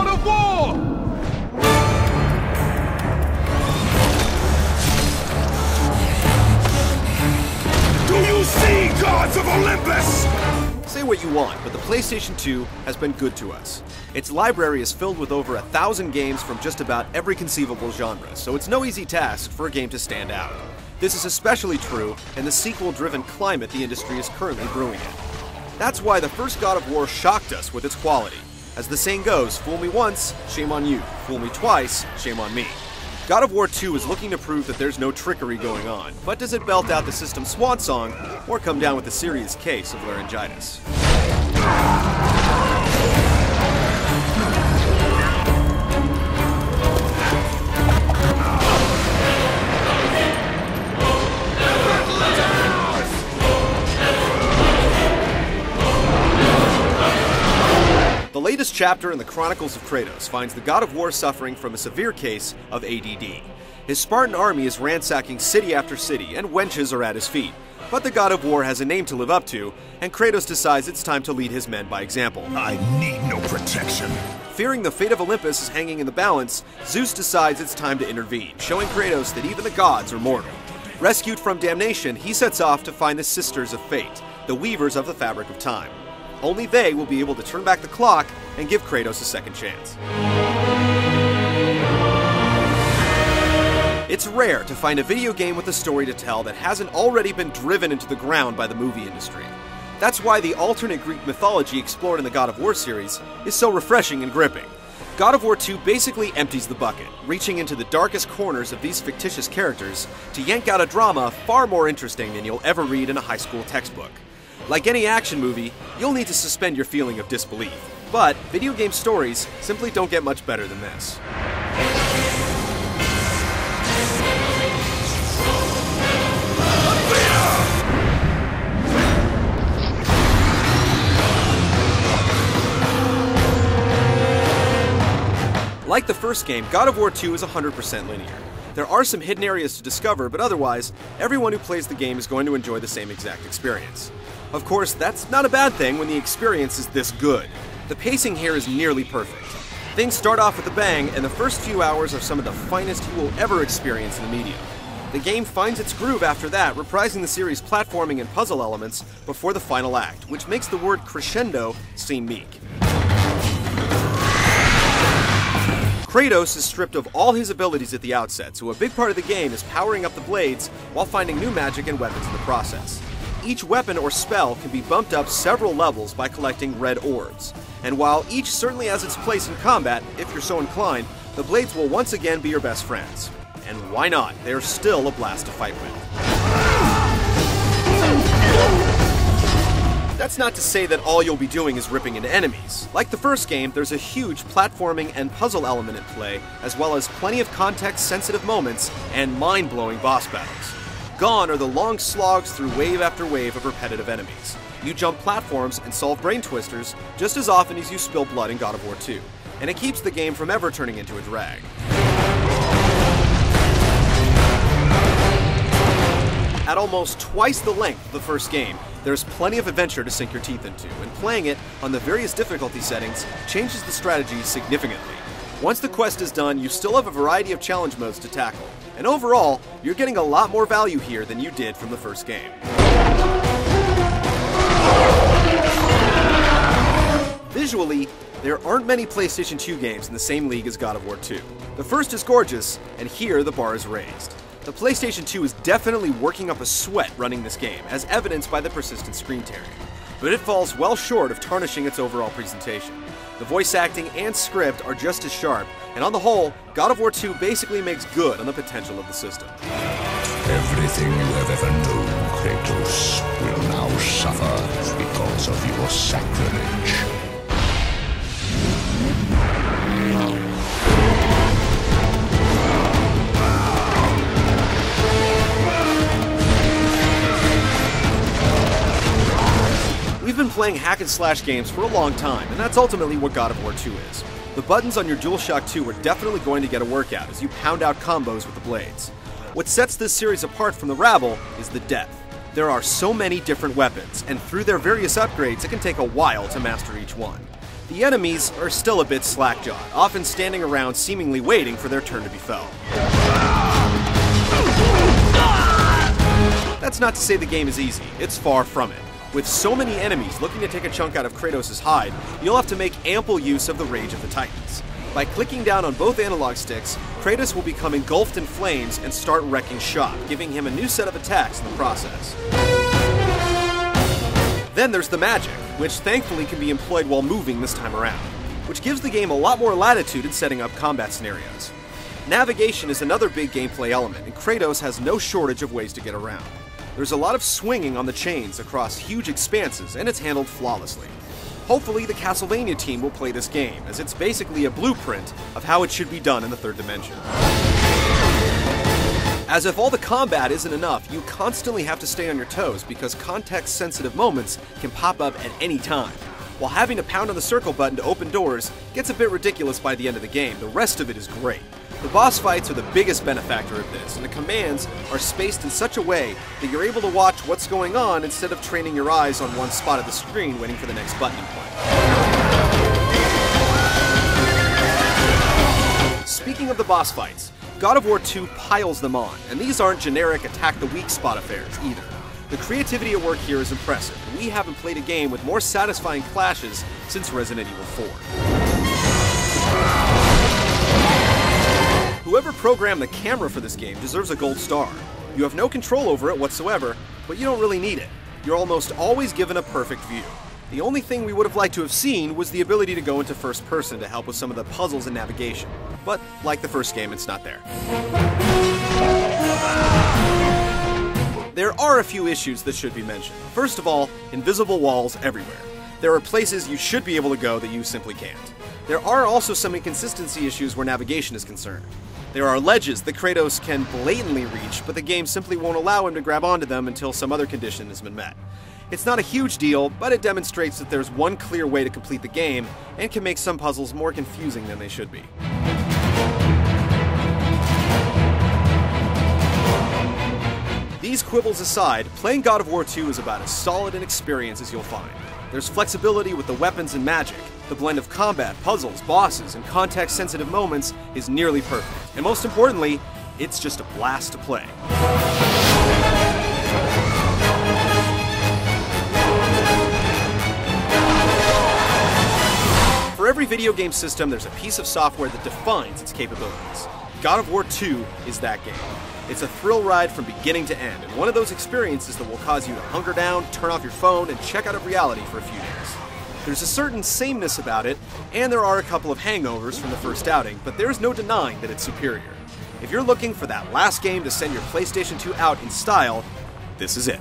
God of War! Do you see, gods of Olympus? Say what you want, but the PlayStation 2 has been good to us. Its library is filled with over 1,000 games from just about every conceivable genre, so it's no easy task for a game to stand out. This is especially true in the sequel-driven climate the industry is currently brewing in. That's why the first God of War shocked us with its quality. As the saying goes, fool me once, shame on you. Fool me twice, shame on me. God of War 2 is looking to prove that there's no trickery going on, but does it belt out the system's swan song, or come down with a serious case of laryngitis? The latest chapter in the Chronicles of Kratos finds the God of War suffering from a severe case of ADD. His Spartan army is ransacking city after city, and wenches are at his feet. But the God of War has a name to live up to, and Kratos decides it's time to lead his men by example. I need no protection. Fearing the fate of Olympus is hanging in the balance, Zeus decides it's time to intervene, showing Kratos that even the gods are mortal. Rescued from damnation, he sets off to find the Sisters of Fate, the weavers of the fabric of time. Only they will be able to turn back the clock and give Kratos a second chance. It's rare to find a video game with a story to tell that hasn't already been driven into the ground by the movie industry. That's why the alternate Greek mythology explored in the God of War series is so refreshing and gripping. God of War 2 basically empties the bucket, reaching into the darkest corners of these fictitious characters to yank out a drama far more interesting than you'll ever read in a high school textbook. Like any action movie, you'll need to suspend your feeling of disbelief. But video game stories simply don't get much better than this. Like the first game, God of War 2 is 100% linear. There are some hidden areas to discover, but otherwise, everyone who plays the game is going to enjoy the same exact experience. Of course, that's not a bad thing when the experience is this good. The pacing here is nearly perfect. Things start off with a bang, and the first few hours are some of the finest you will ever experience in the medium. The game finds its groove after that, reprising the series' platforming and puzzle elements before the final act, which makes the word crescendo seem meek. Kratos is stripped of all his abilities at the outset, so a big part of the game is powering up the blades while finding new magic and weapons in the process. Each weapon or spell can be bumped up several levels by collecting red orbs. And while each certainly has its place in combat, if you're so inclined, the blades will once again be your best friends. And why not? They're still a blast to fight with. That's not to say that all you'll be doing is ripping into enemies. Like the first game, there's a huge platforming and puzzle element at play, as well as plenty of context-sensitive moments and mind-blowing boss battles. Gone are the long slogs through wave after wave of repetitive enemies. You jump platforms and solve brain twisters just as often as you spill blood in God of War 2, and it keeps the game from ever turning into a drag. At almost twice the length of the first game, there's plenty of adventure to sink your teeth into, and playing it on the various difficulty settings changes the strategy significantly. Once the quest is done, you still have a variety of challenge modes to tackle, and overall, you're getting a lot more value here than you did from the first game. Visually, there aren't many PlayStation 2 games in the same league as God of War 2. The first is gorgeous, and here the bar is raised. The PlayStation 2 is definitely working up a sweat running this game, as evidenced by the persistent screen tearing. But it falls well short of tarnishing its overall presentation. The voice acting and script are just as sharp, and on the whole, God of War 2 basically makes good on the potential of the system. Everything you have ever known, Kratos, will now suffer because of your sacrilege. We've been playing hack-and-slash games for a long time, and that's ultimately what God of War 2 is. The buttons on your DualShock 2 are definitely going to get a workout as you pound out combos with the blades. What sets this series apart from the rabble is the depth. There are so many different weapons, and through their various upgrades, it can take a while to master each one. The enemies are still a bit slack-jawed, often standing around seemingly waiting for their turn to be felled. That's not to say the game is easy, it's far from it. With so many enemies looking to take a chunk out of Kratos' hide, you'll have to make ample use of the Rage of the Titans. By clicking down on both analog sticks, Kratos will become engulfed in flames and start wrecking shop, giving him a new set of attacks in the process. Then there's the magic, which thankfully can be employed while moving this time around, which gives the game a lot more latitude in setting up combat scenarios. Navigation is another big gameplay element, and Kratos has no shortage of ways to get around. There's a lot of swinging on the chains across huge expanses, and it's handled flawlessly. Hopefully the Castlevania team will play this game, as it's basically a blueprint of how it should be done in the third dimension. As if all the combat isn't enough, you constantly have to stay on your toes because context-sensitive moments can pop up at any time. While having to pound on the circle button to open doors gets a bit ridiculous by the end of the game, the rest of it is great. The boss fights are the biggest benefactor of this, and the commands are spaced in such a way that you're able to watch what's going on instead of training your eyes on one spot of the screen waiting for the next button to play. Speaking of the boss fights, God of War 2 piles them on, and these aren't generic attack the weak spot affairs either. The creativity at work here is impressive, and we haven't played a game with more satisfying clashes since Resident Evil 4. Whoever programmed the camera for this game deserves a gold star. You have no control over it whatsoever, but you don't really need it. You're almost always given a perfect view. The only thing we would have liked to have seen was the ability to go into first person to help with some of the puzzles and navigation. But like the first game, it's not there. There are a few issues that should be mentioned. First of all, invisible walls everywhere. There are places you should be able to go that you simply can't. There are also some inconsistency issues where navigation is concerned. There are ledges that Kratos can blatantly reach, but the game simply won't allow him to grab onto them until some other condition has been met. It's not a huge deal, but it demonstrates that there's one clear way to complete the game, and can make some puzzles more confusing than they should be. These quibbles aside, playing God of War 2 is about as solid an experience as you'll find. There's flexibility with the weapons and magic. The blend of combat, puzzles, bosses, and context-sensitive moments is nearly perfect. And most importantly, it's just a blast to play. For every video game system, there's a piece of software that defines its capabilities. God of War 2 is that game. It's a thrill ride from beginning to end, and one of those experiences that will cause you to hunker down, turn off your phone, and check out of reality for a few days. There's a certain sameness about it, and there are a couple of hangovers from the first outing, but there's no denying that it's superior. If you're looking for that last game to send your PlayStation 2 out in style, this is it.